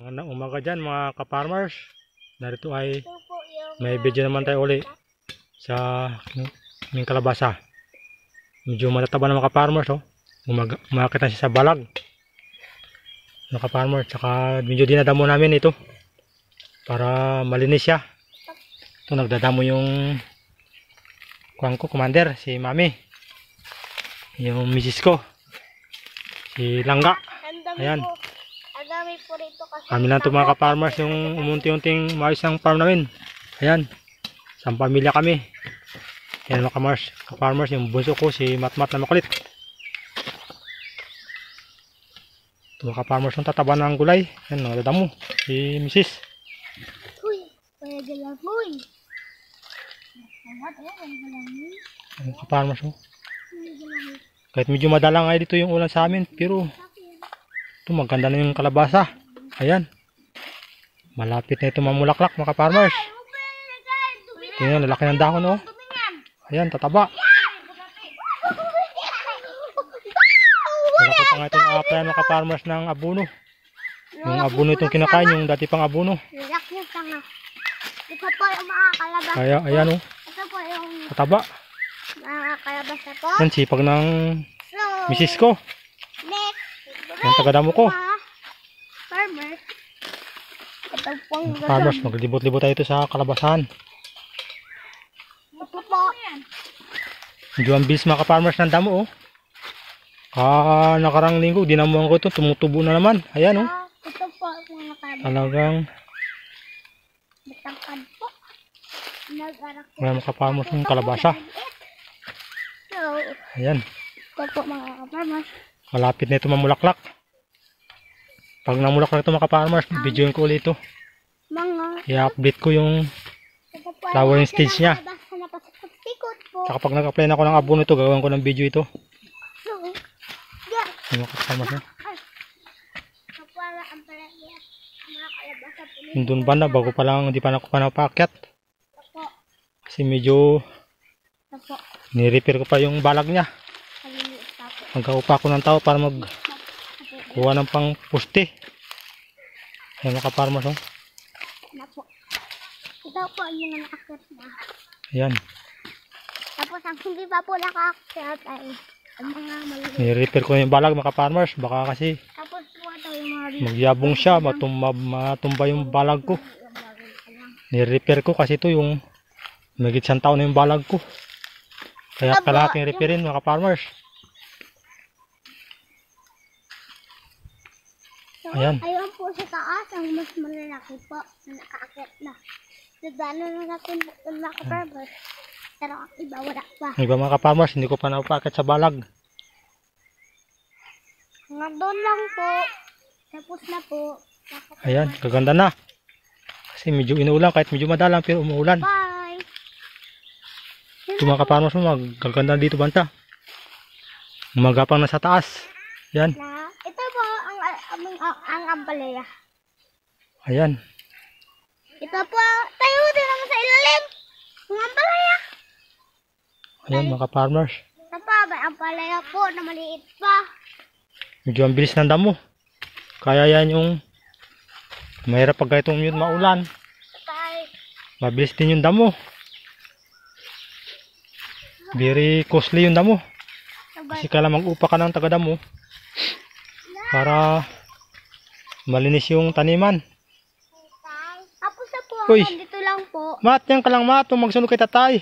Magandang umaga dyan mga ka-farmers. Narito ay may video naman tayo uli sa aming kalabasa. Medyo matataba na mga ka-farmers. Oh. Umakit na siya sa balag. Mga ka-farmers. Saka medyo dinadamo namin ito para malinis siya. Ito nagdadamo yung kuwang ko, commander, si mami. Yung misis ko. Si Langga. Ayan. Kami lang ito mga ka-farmers yung umunti-unting maayos ng farm namin. Ayan. Isang pamilya kami. Ayan mga ka-farmers. Yung bunso ko si Matmat na makulit. Ito mga ka-farmers yung tataba ng gulay. Ayan, nagdadamo. Si Mrs. Ayan mga ka-farmers. Kahit medyo madalang ay dito yung ulan sa amin. Pero ito maganda na yung kalabasa. Ayan. Malapit na ito mamulaklak mga ka-farmers. Tingnan, lalaki ng dahon oh. Ayan, tataba. Wala ko pa nga ito na-applyan mga ka-farmers ng abono. Yung abono itong kinakain, yung dati pang abono. Ito po yung mga kalabasa. Ayan oh. Ito po yung Tataba. mga kalabasa po. Yan, sipag ng misis ko. Next. Yan, tagadamo ko. Farmers. Ito pong Farmers, maglibot-libot tayo ito sa kalabasan. Ito po. Medyo ang bilis mga ka-farmers ng damo oh. Nakarang linggo, dinamuhan ko ito, tumutubo na naman. Ayan oh. Ito po mga kalabasa. Talagang Matangkad po. Nag-arak po. wala mga ka-farmers ng kalabasa. So, Ayan. ito po mga farmers. Malapit na ito mamulaklak. Pag namulaklak ito mga ka-farmers, videoin ko ulit ito. Mga I-update ko yung ito po flowering stage niya. kalabasa na pasikot-sikot po. Saka pag nag-apply na ako ng abono ito, gagawin ko ng video ito. So, yeah. Yung mga ka-farmers na. Kapala ang palaya. Mga kalabasa po. Yung doon banda, bago pa lang, hindi pa ako pa napaakyat. Ito po. Kasi medyo Ito po. ni-repair ko pa yung balag niya. Kaliliit pa po. Magkaupa ko ng tao para magkuha ng pang puste. Ayan mga ka-farmers oh. Na po. Ito po yung nakakit na. Ayan. Tapos ang hindi pa po nakakit ay ang mga maliliit. Ni-repair ko yung balag mga ka-farmers. Baka kasi Tapos po ito yung mga magyabong siya, matumba yung balag ko. Ni-repair ko kasi ito yung magit isang taon na yung balag ko. Kaya kailangan repairin mga ka-farmers. So, Ayan. ayun po sa taas ang mas malalaki po na nakakit na. Nadaanan na natin po yung mga kaparbers. Pero ang iba wala pa. Yung iba mga ka-farmers, hindi ko pa naupakit sa balag. Nandun lang po. Tapos na po. Ayan, kaganda na. Kasi medyo inuulan, kahit medyo madalang pero umuulan. Bye! Ito mga ka-farmers mo, magaganda dito banta. Umagapang na sa taas. Ayan, Na, ito po ang ampalaya. ayan. Ito po, tayo din naman sa ilalim. Ang ampalaya. Ayan mga ka-farmers. Ito pa, may ampalaya po na maliit pa. Medyo ang bilis ng damo. Kaya yan yung mahirap pag ganitong yun maulan. Bye! Mabilis din yung damo. Very costly yung damo. Kasi kailangan mag-upa ka ng taga-damo para malinis yung taniman. Tapos na po, Uy. dito lang po. Mat, yan ka lang mat. Magsunod kay tatay.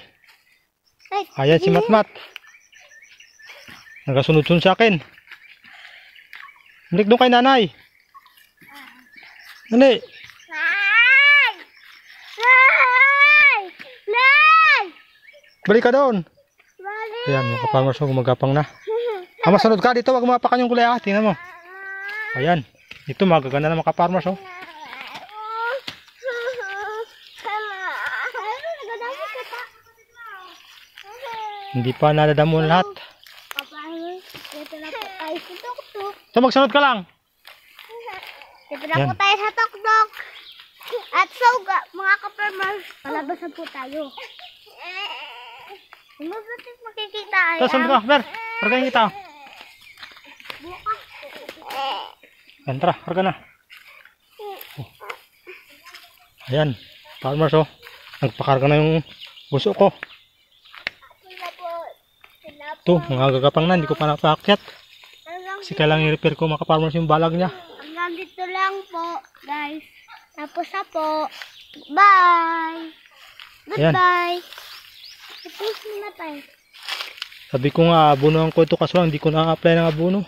Ay, Ayan si Matmat. Nagasunod-sunod sa akin. Balik doon kay nanay. Nanay. Nay! Nay! Nay! Balik ka doon. Bali! Ayan, mga ka-farmers mo, gumagapang na. Masunod ka dito, wag mapakan yung gulay ah. Tingnan mo. Ayan. Ito, magaganda na mga ka-farmers oh. Hindi pa nadadamo lahat. Dito na po tayo sa tuktok. So, magsunod ka lang. Dito na Yan. po tayo sa tuktok. At so, mga ka-farmers, palabas na po tayo. Mabuting makikita ay So, sunod ka. Ver, hargayin kita. bukas. Yan, tara, harga na. Ayan, farmers oh. Nagpakarga na yung buso ko. Sila po. Sila po. Ito, mga gagapang na, hindi ko pa napaakyat. Kasi kailangan i-repair ko mga farmers yung balag niya. Hanggang dito lang po, guys. Tapos na po. Bye! Goodbye! Tapos muna tayo. Sabi ko nga, abunuhan ko ito kaso lang, hindi ko na-apply ng abono.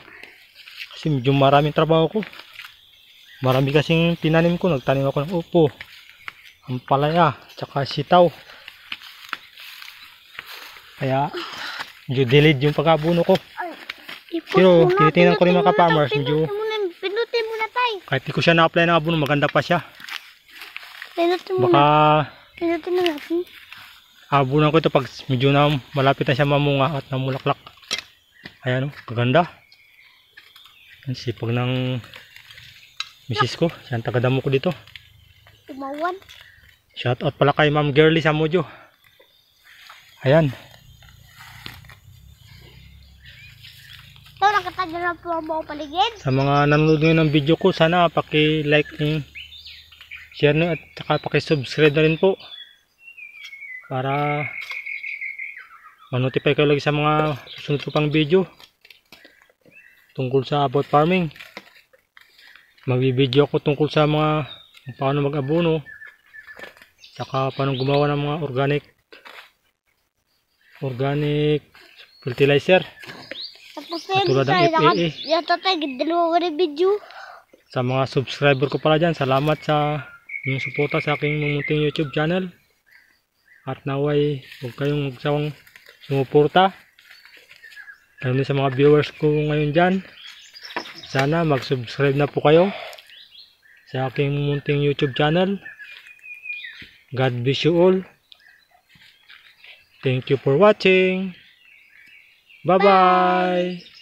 Kasi medyo maraming trabaho ko. Marami kasing tinanim ko, nagtanim ako ng upo, ampalaya, tsaka sitaw. Kaya, medyo delayed yung pag-abuno ko. Pero, tinitingnan ko rin mga ka-farmers, medyo, Pinutin muna tayo. kahit di ko siya na-apply ng abono, maganda pa siya. Pinutin Baka, Pinutin na natin. abunan ko ito pag medyo na malapit na siya mamunga at namulaklak. Ayan o, kaganda. Ang sipag ng misis ko, siya ang tagadamo ko dito. Tumawan. Shout out pala kay Ma'am Girly Samudio. Ayan. Ito, nakatagal na po ang buong paligid. Sa mga nanonood ngayon ng video ko, sana paki-like and share nyo at saka paki-subscribe na rin po. Para ma-notify kayo lagi sa mga susunod ko pang video tungkol sa about farming. Magbibideo ako tungkol sa mga paano mag-abono, saka paano gumawa ng mga organic fertilizer. Tapos Katulad ng FAA. Yata tayo, dalawa rin video. Sa mga subscriber ko pala dyan, salamat sa inyong suporta sa aking munting YouTube channel. At naway huwag kayong magsawang sumuporta. Ganun din sa mga viewers ko ngayon dyan. Sana mag-subscribe na po kayo sa aking munting YouTube channel. God bless you all. Thank you for watching. Bye-bye.